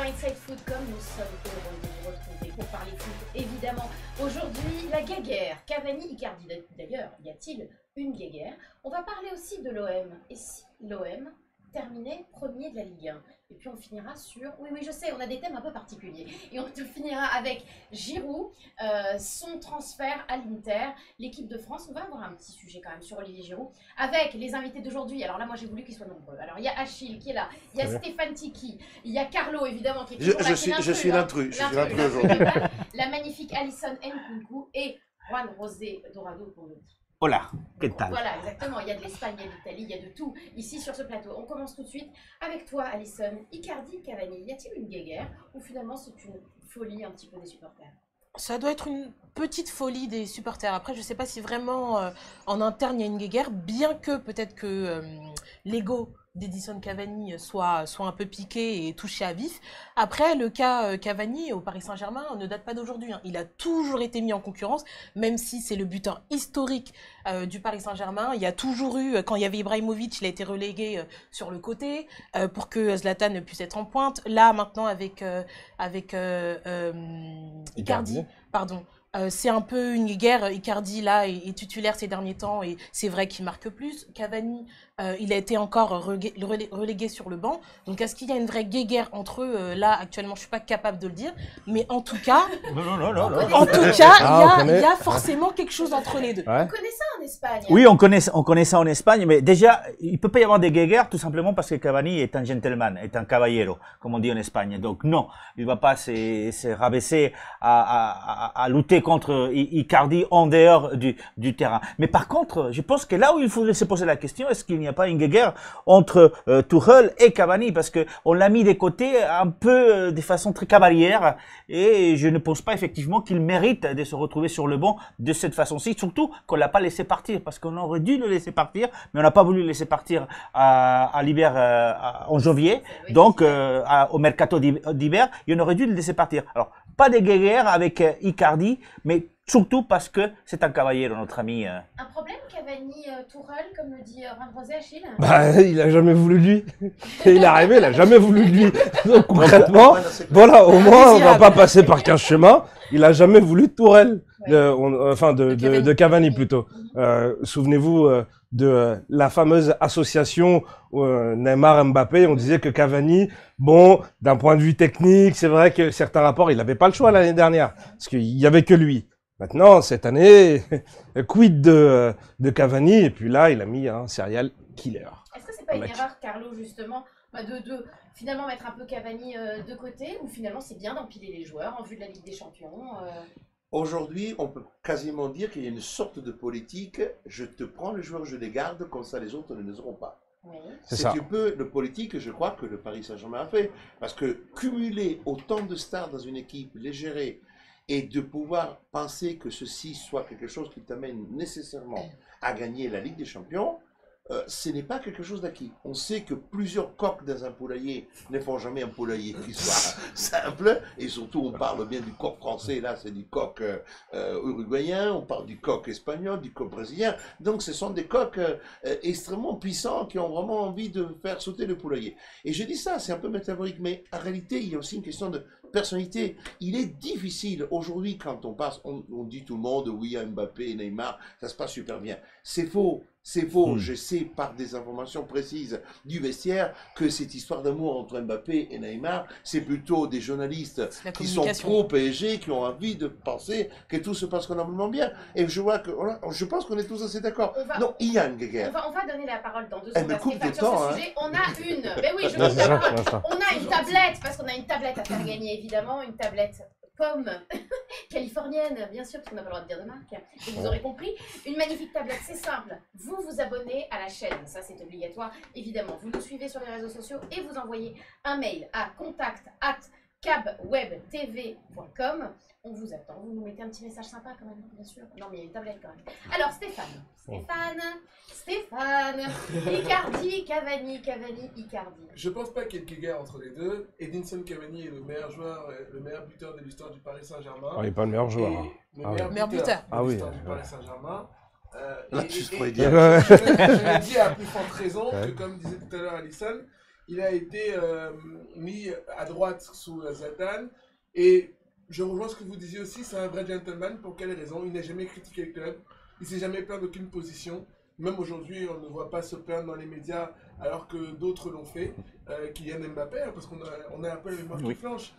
Inside Foot, comme nous sommes heureux de vous retrouver pour parler foot, évidemment. Aujourd'hui, la guéguerre, Cavani, Icardi. D'ailleurs, y a-t-il une guéguerre? On va parler aussi de l'OM. Et si l'OM terminait premier de la Ligue 1? Et puis on finira sur... Oui, je sais, on a des thèmes un peu particuliers. Et on finira avec Giroud, son transfert à l'Inter, l'équipe de France. On va avoir un petit sujet quand même sur Olivier Giroud, avec les invités d'aujourd'hui. Alors là, moi j'ai voulu qu'ils soient nombreux. Alors il y a Achille qui est là, il y a Stéphane Tiki, il y a Carlo évidemment qui est toujours là. Je suis l'intrus aujourd'hui. La magnifique Alison Nkunku et Juan José Dorado pour nous. Hola, ¿qué tal? Voilà, exactement. Il y a de l'Espagne, il y a de l'Italie, il y a de tout ici sur ce plateau. On commence tout de suite avec toi, Alison. Icardi, Cavani, y a-t-il une guéguerre ou finalement c'est une folie un petit peu des supporters? Ça doit être une petite folie des supporters. Après, je ne sais pas si vraiment en interne il y a une guéguerre, bien que peut-être que l'ego d'Edinson Cavani soit un peu piqué et touché à vif. Après, le cas Cavani au Paris Saint-Germain ne date pas d'aujourd'hui. Hein. Il a toujours été mis en concurrence, même si c'est le buteur historique du Paris Saint-Germain. Il y a toujours eu, quand il y avait Ibrahimovic, il a été relégué sur le côté pour que Zlatan puisse être en pointe. Là, maintenant, avec Icardi, pardon. C'est un peu une guerre. Icardi, là, est titulaire ces derniers temps et c'est vrai qu'il marque plus. Cavani, il a été encore relégué sur le banc. Donc, est-ce qu'il y a une vraie guerre entre eux? Là, actuellement, je ne suis pas capable de le dire. Mais en tout cas, il y a forcément quelque chose entre les deux. Ouais. On connaît ça en Espagne. Oui, on connaît ça en Espagne. Mais déjà, il ne peut pas y avoir des guerres tout simplement parce que Cavani est un gentleman, est un caballero, comme on dit en Espagne. Donc, non, il ne va pas se rabaisser à lutter contre Icardi en dehors du terrain. Mais par contre, je pense que là où il faudrait se poser la question, est-ce qu'il n'y a pas une guerre entre Tuchel et Cavani? Parce que on l'a mis des côtés un peu de façon très cavalière et je ne pense pas effectivement qu'il mérite de se retrouver sur le banc de cette façon-ci, surtout qu'on l'a pas laissé partir parce qu'on aurait dû le laisser partir, mais on n'a pas voulu le laisser partir à l'hiver en janvier, donc au mercato d'hiver, et on aurait dû le laisser partir. Alors, pas de guerre avec Icardi, mais surtout parce que c'est un cavalier, notre ami. Un problème, Cavani-Tourelle, comme le dit Juan José, Achille? Bah, il a jamais voulu de lui. Et il est arrivé, il a jamais voulu de lui. Donc concrètement, voilà, au moins, on va pas passer par 15 chemins. Il a jamais voulu de Tourelle. De Cavani plutôt. Souvenez-vous de la fameuse association Neymar-Mbappé. On disait que Cavani, bon, d'un point de vue technique, c'est vrai que certains rapports, il n'avait pas le choix l'année dernière, parce qu'il y avait que lui. Maintenant, cette année, quid de Cavani, et puis là, il a mis un serial killer. Est-ce que c'est pas une erreur, Carlo, justement, de finalement mettre un peu Cavani de côté, ou finalement c'est bien d'empiler les joueurs en vue de la Ligue des Champions? Aujourd'hui, on peut quasiment dire qu'il y a une sorte de politique, je te prends les joueurs, je les garde, comme ça les autres ne les auront pas. Oui. C'est un peu le politique, je crois, que le Paris Saint-Germain a fait. Parce que cumuler autant de stars dans une équipe, les gérer, et de pouvoir penser que ceci soit quelque chose qui t'amène nécessairement à gagner la Ligue des Champions, ce n'est pas quelque chose d'acquis. On sait que plusieurs coqs dans un poulailler ne font jamais un poulailler qui soit simple, et surtout on parle bien du coq français, là c'est du coq uruguayen, on parle du coq espagnol, du coq brésilien, donc ce sont des coqs extrêmement puissants qui ont vraiment envie de faire sauter le poulailler. Et je dis ça, c'est un peu métaphorique, mais en réalité il y a aussi une question de personnalité. Il est difficile aujourd'hui quand on passe, on dit tout le monde, oui, à Mbappé et Neymar, ça se passe super bien. C'est faux. C'est faux, je sais par des informations précises du vestiaire que cette histoire d'amour entre Mbappé et Neymar, c'est plutôt des journalistes qui sont pro-PSG, qui ont envie de penser que tout se passe convenablement bien. Et je vois que, je pense qu'on est tous assez d'accord. Non, il y a une guerre. On va donner la parole dans 2 secondes. Elle me coupe de temps, sujet. On a une, mais oui, je vous la parole. On a une tablette, parce qu'on a une tablette à faire gagner, évidemment, une tablette pomme californienne, bien sûr, parce qu'on n'a pas le droit de dire de marque, et vous aurez compris. Une magnifique tablette, c'est simple. Vous vous abonnez à la chaîne, ça c'est obligatoire, évidemment. Vous nous suivez sur les réseaux sociaux et vous envoyez un mail à contact@cabwebtv.com. On vous attend, vous nous mettez un petit message sympa quand même, bien sûr. Non mais il y a une tablette quand même. Alors Stéphane, Icardi, Cavani, Icardi. Je pense pas qu'il y ait de guerre entre les deux. Edinson Cavani est le meilleur joueur, le meilleur buteur de l'histoire du Paris Saint-Germain. Il n'est pas le meilleur joueur. Le meilleur buteur de l'histoire du Paris Saint-Germain. Là, tu je pourrais dire. le dis à plus forte raison que, comme disait tout à l'heure Alison, il a été mis à droite sous Zlatan. Et je rejoins ce que vous disiez aussi, c'est un vrai gentleman. Pour quelle raison? Il n'a jamais critiqué le club, il s'est jamais plaint d'aucune position. Même aujourd'hui, on ne voit pas se plaindre dans les médias alors que d'autres l'ont fait. Kylian Mbappé, hein, parce qu'on a un peu la mémoire qui flanche.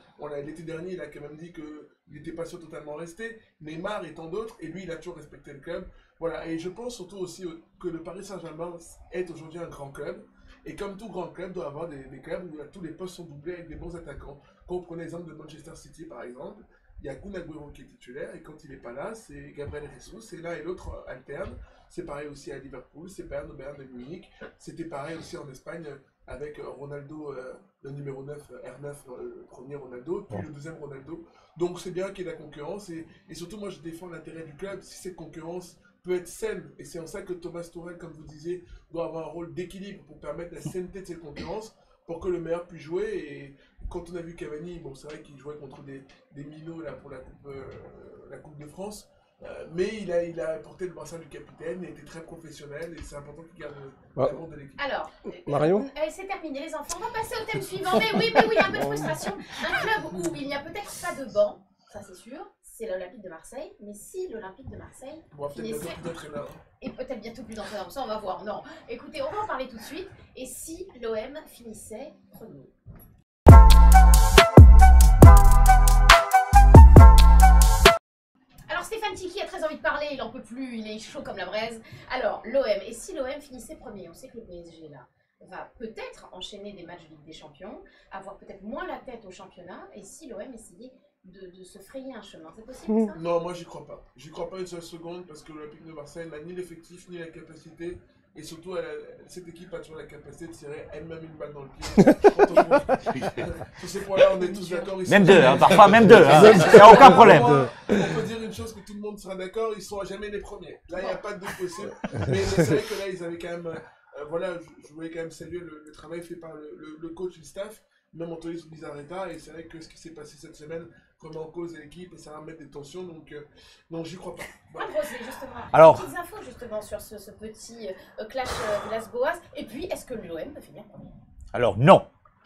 L'été dernier, il a quand même dit qu'il n'était pas sûr totalement rester. Neymar et tant d'autres, et lui, il a toujours respecté le club. Voilà, et je pense surtout aussi que le Paris Saint-Germain est aujourd'hui un grand club. Et comme tout grand club, doit avoir des clubs où tous les postes sont doublés avec des bons attaquants. Quand on prenait l'exemple de Manchester City, par exemple, il y a Kun Agüero qui est titulaire, et quand il n'est pas là, c'est Gabriel Jesus, et l'un et l'autre alternent. C'est pareil aussi à Liverpool, c'est pareil au Bayern de Munich, c'était pareil aussi en Espagne avec Ronaldo, le numéro 9, R9, le premier Ronaldo, puis le deuxième Ronaldo. Donc c'est bien qu'il y ait la concurrence, et surtout moi je défends l'intérêt du club, si cette concurrence peut être saine, et c'est en ça que Thomas Tuchel, comme vous disiez, doit avoir un rôle d'équilibre pour permettre la saineté de cette concurrence, pour que le meilleur puisse jouer. Et quand on a vu Cavani, bon c'est vrai qu'il jouait contre des minots là, pour la coupe de France, mais il a porté le brassard du capitaine, il était très professionnel, et c'est important qu'il garde l'amour de l'équipe. Alors, Marion, c'est terminé les enfants, on va passer au thème suivant. Mais oui, un peu de frustration. Un club où il n'y a peut-être pas de banc, ça c'est sûr, c'est l'Olympique de Marseille. Mais si l'Olympique de Marseille finissait... Et peut-être bientôt plus d'entraîneurs, ça on va voir. Non, écoutez, on va en parler tout de suite. Et si l'OM finissait premier? Alors Stéphane Tiki a très envie de parler, il en peut plus, il est chaud comme la braise. Alors l'OM, et si l'OM finissait premier? On sait que le PSG là va peut-être enchaîner des matchs de Ligue des Champions, avoir peut-être moins la tête au championnat, et si l'OM essayait de se frayer un chemin, c'est possible ça? Non, moi j'y crois pas. J'y crois pas une seule seconde, parce que l'Olympique de Marseille n'a ni l'effectif ni la capacité. Et surtout, cette équipe a toujours la capacité de tirer elle-même une balle dans le pied. Sur ces points-là, on est tous d'accord. Même deux, hein, parfois même deux. Il n'y a aucun problème. On peut dire une chose que tout le monde sera d'accord, ils ne seront jamais les premiers. Là, il n'y a pas de doute possible. Mais c'est vrai que là, ils avaient quand même... voilà, je voulais quand même saluer le travail fait par le coach et le staff, même Anthony Bizarreta. Et c'est vrai que ce qui s'est passé cette semaine remet en cause l'équipe et ça va mettre des tensions, donc j'y crois pas. Voilà. Justement, alors, des petites infos justement sur ce petit clash Villas-Boas. Et puis, est-ce que l'OM peut finir premier? Alors non,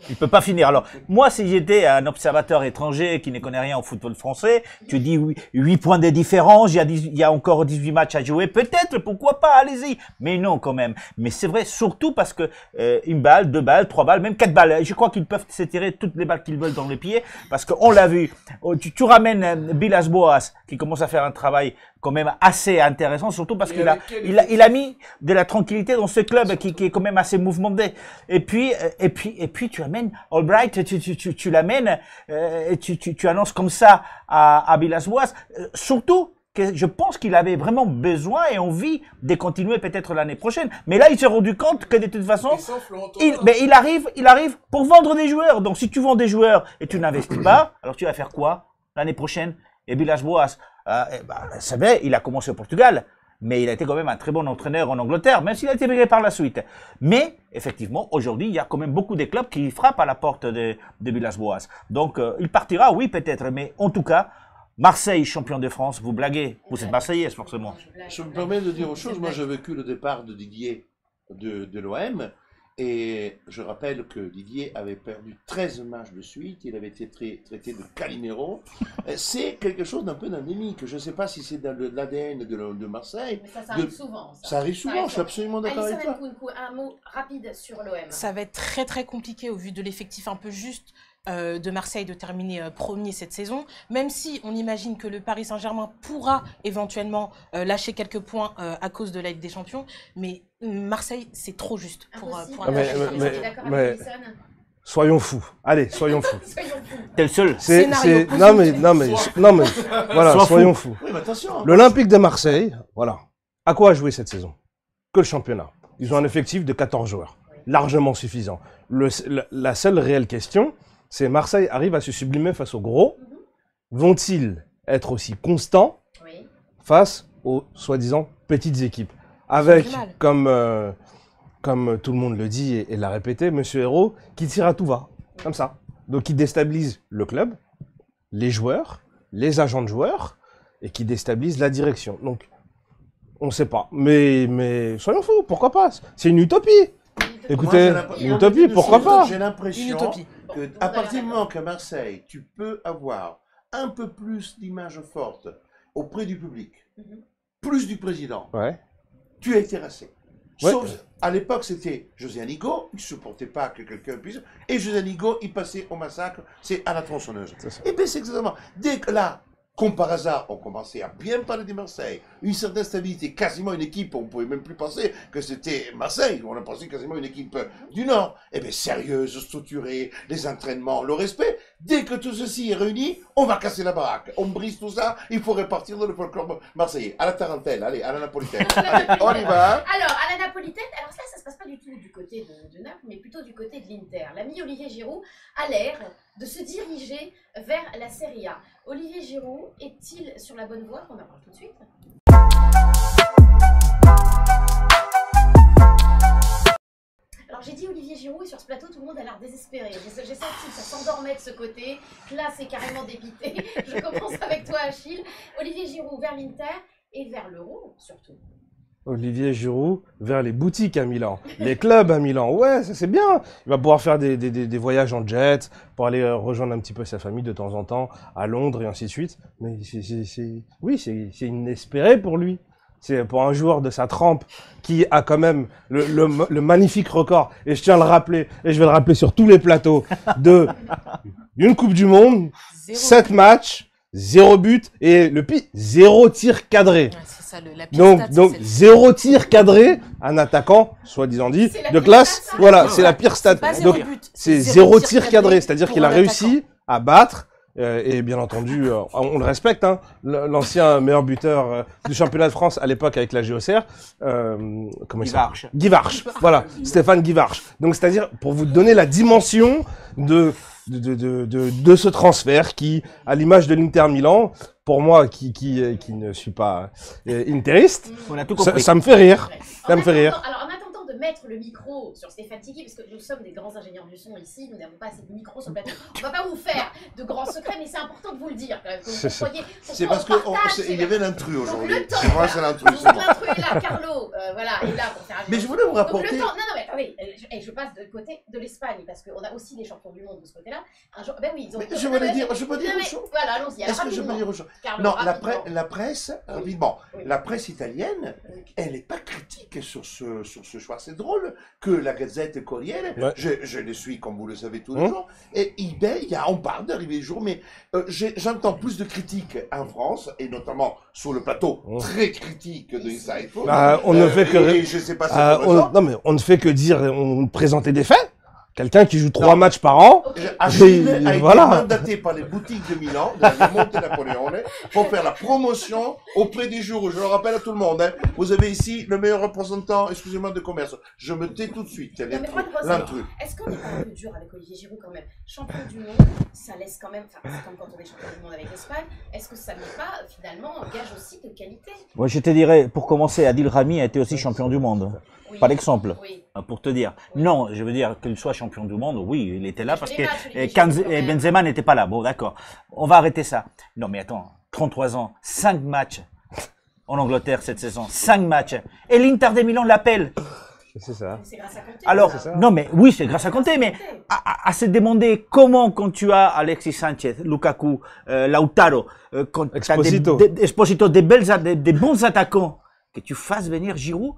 il peut pas finir. Alors moi, si j'étais un observateur étranger qui ne connaît rien au football français, tu dis 8 points de différence, il y a encore 18 matchs à jouer, peut-être, pourquoi pas, allez-y. Mais non quand même. Mais c'est vrai, surtout parce que une balle, 2 balles, 3 balles, même 4 balles, je crois qu'ils peuvent s'étirer toutes les balles qu'ils veulent dans les pieds, parce qu'on l'a vu. Tu ramènes Villas-Boas qui commence à faire un travail quand même assez intéressant, surtout parce qu'il a mis de la tranquillité dans ce club qui est quand même assez mouvementé. Et puis tu amènes Albright, tu l'amènes, et tu annonces comme ça à Villas-Boas, surtout que je pense qu'il avait vraiment besoin et envie de continuer peut-être l'année prochaine. Mais là, il s'est rendu compte que de toute façon, il arrive pour vendre des joueurs. Donc si tu vends des joueurs et tu n'investis pas, alors tu vas faire quoi l'année prochaine? Et Villas-Boas, c'est vrai, il a commencé au Portugal, mais il a été quand même un très bon entraîneur en Angleterre, même s'il a été viré par la suite. Mais, effectivement, aujourd'hui, il y a quand même beaucoup de clubs qui frappent à la porte de Villas-Boas. Donc, il partira, oui, peut-être, mais en tout cas, Marseille, champion de France, vous blaguez, vous êtes Marseillaise, forcément. Je me permets de dire autre chose, moi j'ai vécu le départ de Didier de l'OM, et je rappelle que Didier avait perdu 13 matchs de suite, il avait été traité de Calimero. C'est quelque chose d'un peu endémique. Je ne sais pas si c'est dans l'ADN de Marseille. Mais ça arrive souvent. Ça arrive souvent, je suis absolument d'accord avec toi. Un mot rapide sur l'OM. Ça va être très très compliqué au vu de l'effectif un peu juste de Marseille de terminer premier cette saison, même si on imagine que le Paris Saint-Germain pourra éventuellement lâcher quelques points à cause de la Ligue des Champions, mais Marseille c'est trop juste pour mais soyons fous. Allez, soyons fous. T'es le seul. Non mais voilà, soyons fous. Oui, mais attention. L'Olympique de Marseille, voilà. À quoi a joué cette saison? Que le championnat. Ils ont un effectif de 14 joueurs, largement suffisant. La seule réelle question, c'est Marseille arrive à se sublimer face aux gros. Vont-ils être aussi constants face aux soi-disant petites équipes? Avec, comme tout le monde le dit et l'a répété, Monsieur Hérault, qui tire à tout va, comme ça. Donc qui déstabilise le club, les joueurs, les agents de joueurs, et qui déstabilise la direction. Donc, on ne sait pas. Mais soyons fous, pourquoi pas? C'est une utopie. Écoutez, une utopie, pourquoi pas? J'ai l'impression Une utopie. qu'à partir du moment qu'à Marseille, tu peux avoir un peu plus d'image forte auprès du public, plus du président, tu es terrassé. Ouais. Sauf, à l'époque, c'était José Anigo, il ne supportait pas que quelqu'un puisse, et José Anigo, il passait au massacre, c'est à la tronçonneuse. Et bien c'est exactement, dès que là, comme par hasard, on commençait à bien parler de Marseille, une certaine stabilité, quasiment une équipe, on ne pouvait même plus penser que c'était Marseille, on a pensé quasiment une équipe du Nord, et bien sérieuse, structurée, les entraînements, le respect, dès que tout ceci est réuni, on va casser la baraque, on brise tout ça, il faut repartir dans le folklore marseillais, à la tarentelle, allez, à la napolitaine, allez, on y va. Alors, à la napolitaine, alors ça se passe pas du tout du côté de Naples, mais plutôt du côté de l'Inter. L'ami Olivier Giroud a l'air de se diriger vers la Serie A. Olivier Giroud est-il sur la bonne voie? On en parle tout de suite. Alors j'ai dit Olivier Giroud et sur ce plateau tout le monde a l'air désespéré. J'ai senti que ça s'endormait de ce côté. Là c'est carrément dépité. Je commence avec toi Achille. Olivier Giroud vers l'Inter et vers l'Euro surtout. Olivier Giroud vers les boutiques à Milan, les clubs à Milan, ouais, ça c'est bien. Il va pouvoir faire des voyages en jet pour aller rejoindre un petit peu sa famille de temps en temps à Londres et ainsi de suite. Mais c'est inespéré pour lui. C'est pour un joueur de sa trempe qui a quand même le magnifique record, et je tiens à le rappeler, et je vais le rappeler sur tous les plateaux, d'une Coupe du Monde, 7 matchs, 0 but, et le pire, 0 tir cadré. Ouais, c'est ça, la pire stat, Donc 0 tir cadré, un attaquant, soi-disant dit, de classe, stat, voilà, c'est la pire stat. pas zéro Donc but, c'est zéro 0 tir cadré, c'est-à-dire pour qu'il a un réussi à battre, et bien entendu, on le respecte, hein, l'ancien meilleur buteur du championnat de France à l'époque avec la GOCR, comment il s'appelle ? Guy Varche, voilà, Stéphane Guy Varche. Donc c'est-à-dire, pour vous donner la dimension de ce transfert qui, à l'image de l'Inter Milan, pour moi qui ne suis pas interiste, On a tout compris. ça me fait rire. Ça me fait rire. Alors en attendant de mettre le micro sur Stéphane Tigui, parce que nous sommes des grands ingénieurs du son ici, nous n'avons pas assez de micro sur le plateau. On ne va pas vous faire de grands secrets, mais c'est important de vous le dire quand même. C'est parce qu'il y avait l'intrus aujourd'hui. Le temps, C'est moi, c'est l'intrus. donc l'intrus est là, Carlo, voilà, est là pour faire un Mais je voulais vous Donc rapporter. le temps, non, mais attendez, je passe de côté de l'Espagne, parce qu'on a aussi des champions du monde de ce côté-là. Un jour, ben oui, ils ont. Mais je voulais dire, je peux dire autre chose. Voilà, allons-y. Est-ce que je peux dire autre chose? Carlo, Non, rapidement. la presse, rapidement, Oui. la presse italienne, elle n'est pas critique sur ce choix. C'est drôle que la Gazette Corriere, Ouais. je le suis comme vous le savez tous les jours, et on parle d'arrivée jour, mais j'entends plus de critiques en France, et notamment sur le plateau très critique de Inside Football. On ne fait que et je sais pas si c'est pour raison. non mais on ne fait que dire, on présenter des faits. Quelqu'un qui joue 3 matchs par an. Achille a été Voilà. mandaté par les boutiques de Milan, de la Monte Napoleone, pour faire la promotion auprès des jours. Je le rappelle à tout le monde. Hein, vous avez ici le meilleur représentant, excusez-moi, de commerce. Je me tais tout de suite. Non, mais moi, je L'intrus. Est-ce qu'on n'est pas un peu dur avec Olivier Giroud quand même? Champion du monde, ça laisse quand même, enfin c'est comme quand on est champion du monde avec l'Espagne, est-ce que ça n'est pas finalement un gage aussi de qualité? Moi, je te dirais, pour commencer, Adil Rami a été aussi champion du monde. Oui. Par exemple, Oui. pour te dire. Oui. Non, je veux dire qu'il soit champion du monde, oui, il était là Je parce les que matchs, Olivier Giroud, quand même. Benzema n'était pas là. Bon, d'accord. On va arrêter ça. Non, mais attends, 33 ans, 5 matchs en Angleterre cette saison, 5 matchs. Et l'Inter de Milan l'appelle. C'est ça. C'est grâce à Conte. Alors, ça. non, mais oui, c'est grâce à Conte, mais à se demander comment, quand tu as Alexis Sanchez, Lukaku, Lautaro, quand tu as Exposito. Exposito, des bons attaquants, que tu fasses venir Giroud,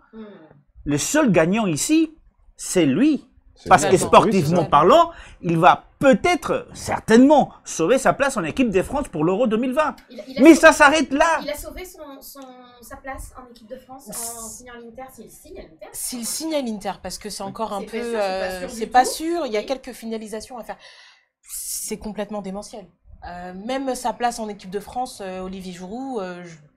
le seul gagnant ici, c'est lui. Parce que Totalement. sportivement Oui, c'est ça. parlant, il va peut-être, certainement, sauver sa place en équipe de France pour l'Euro 2020. Mais ça s'arrête là. Il a sauvé sa place en équipe de France en signant l'Inter, s'il signe à l'Inter. S'il signe à l'Inter, parce que c'est encore un C'est peu, pas sûr, c'est pas sûr c'est du pas tout. sûr, il y a Oui. quelques finalisations à faire. C'est complètement démentiel. Même sa place en équipe de France, Olivier Giroud,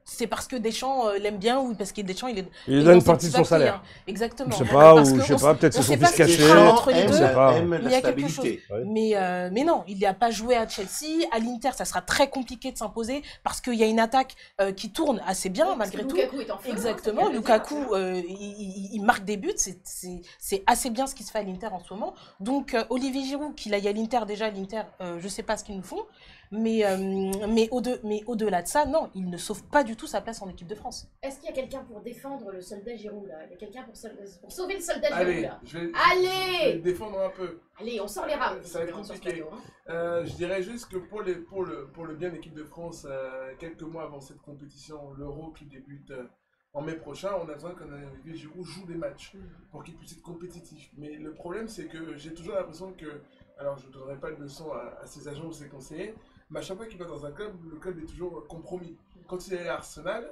c'est parce que Deschamps l'aime bien ou parce que Deschamps il Il est donne dans une ses partie de petits son salaire. papiers, hein. Exactement. Je sais pas, Parce ou que je sais on pas, s- peut-être on c'est sait son pas fils ce qui caché. sera entre les aime, deux. Je sais pas. aime Il y la a quelque stabilité. Mais non, il n'a pas joué à Chelsea. À l'Inter, ça sera très compliqué de s'imposer parce qu'il y a une attaque qui tourne assez bien malgré tout. Lukaku est en feu. Exactement, hein, Lukaku, il marque des buts, c'est assez bien ce qui se fait à l'Inter en ce moment. Donc Olivier Giroud, qu'il aille à l'Inter, déjà l'Inter, je sais pas ce qu'ils nous font, mais au-delà de ça, non, il ne sauve pas du du tout sa place en équipe de France. Est-ce qu'il y a quelqu'un pour défendre le soldat Giroud là? Il y a quelqu'un pour sauver le soldat Giroud Allez, là? je vais Allez le défendre un peu. Allez, on sort les rames. Ça va être compliqué. Je dirais juste que pour le bien de l'équipe de France, quelques mois avant cette compétition, l'Euro qui débute en mai prochain, on a besoin qu'Olivier Giroud joue des matchs pour qu'il puisse être compétitif. Mais le problème, c'est que j'ai toujours l'impression que, alors je ne donnerai pas de leçon à ses agents ou ses conseillers, mais à chaque fois qu'il va dans un club, le club est toujours compromis. Quand il est à Arsenal,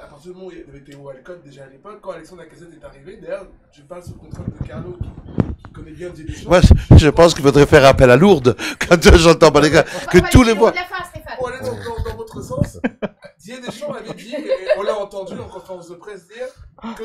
à partir du moment où il y avait Théo Walcott déjà à l'époque, quand Alexandre Lacazette est arrivé, d'ailleurs, je parle sous le contrôle de Carlo qui connaît bien Didier Deschamps. Moi, je pense qu'il faudrait faire appel à Lourdes quand j'entends les gars, que tous les mois. Pour aller dans votre sens, Didier Deschamps avait dit, et on l'a entendu en conférence de presse dire,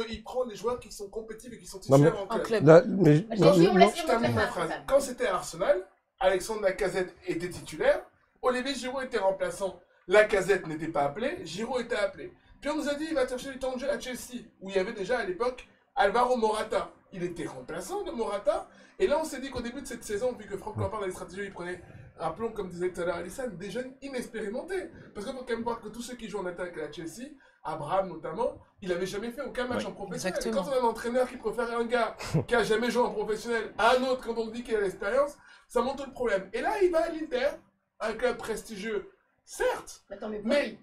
qu'il prend les joueurs qui sont compétitifs et qui sont titulaires en club. Là, mais, Je termine ma phrase. Quand c'était à Arsenal, Alexandre Lacazette était titulaire, Olivier Giroud était remplaçant, Lacazette n'était pas appelé, Giroud était appelé. Puis on nous a dit qu'il va chercher du temps de jeu à Chelsea, où il y avait déjà à l'époque Alvaro Morata. Il était remplaçant de Morata, et là on s'est dit qu'au début de cette saison, vu que Franck Lampard dans les stratégies, il prenait, rappelons comme disait tout à l'heure Alisson, des jeunes inexpérimentés. Parce qu'il faut quand même voir que tous ceux qui jouent en attaque à Chelsea, Abraham notamment, il n'avait jamais fait aucun match en professionnel. Et quand on a un entraîneur qui préfère un gars qui a jamais joué en professionnel à un autre quand on dit qu'il a l'expérience, ça montre le problème. Et là il va à l'Inter, un club prestigieux, certes, mais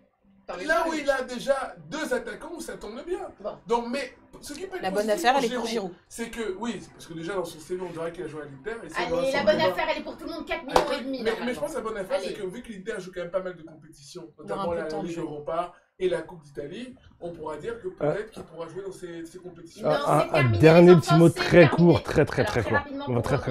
là où il a déjà deux attaquants, où ça tombe bien. Bon. Donc, mais ce qui peut être La bonne affaire, elle est pour Giroud. C'est que, oui, parce que déjà dans son CV, on dirait qu'il a joué à l'Inter. Allez, la bonne affaire, elle est pour tout le monde, 4 millions et demi. Mais je pense que la bonne affaire, c'est que vu que l'Inter joue quand même pas mal de compétitions, notamment la Ligue Europa et la Coupe d'Italie, on pourra dire que peut-être qu'il pourra jouer dans ces compétitions. Un dernier petit mot très court, très court. Très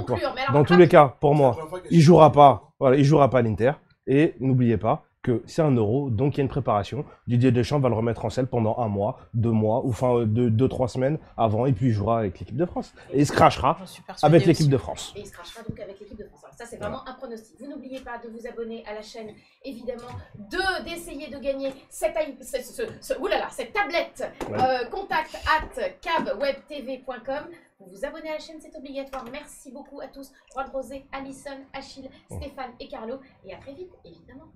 court. Dans tous les cas, pour moi, il jouera pas. Voilà, il jouera pas à l'Inter. Et n'oubliez pas que c'est un Euro, donc il y a une préparation. Didier Deschamps va le remettre en selle pendant 1 mois, 2 mois, ou enfin 2-3 semaines avant, et puis il jouera avec l'équipe de France. Et il se crachera avec l'équipe de France. Et il se crachera donc avec l'équipe de France. Alors ça, c'est vraiment un pronostic. Vous n'oubliez pas de vous abonner à la chaîne, évidemment, d'essayer de gagner cette tablette contact@cabwebtv.com. Vous vous abonnez à la chaîne, c'est obligatoire. Merci beaucoup à tous. Juan Rosé, Alisson, Achille, Stéphane et Carlo. Et à très vite, évidemment.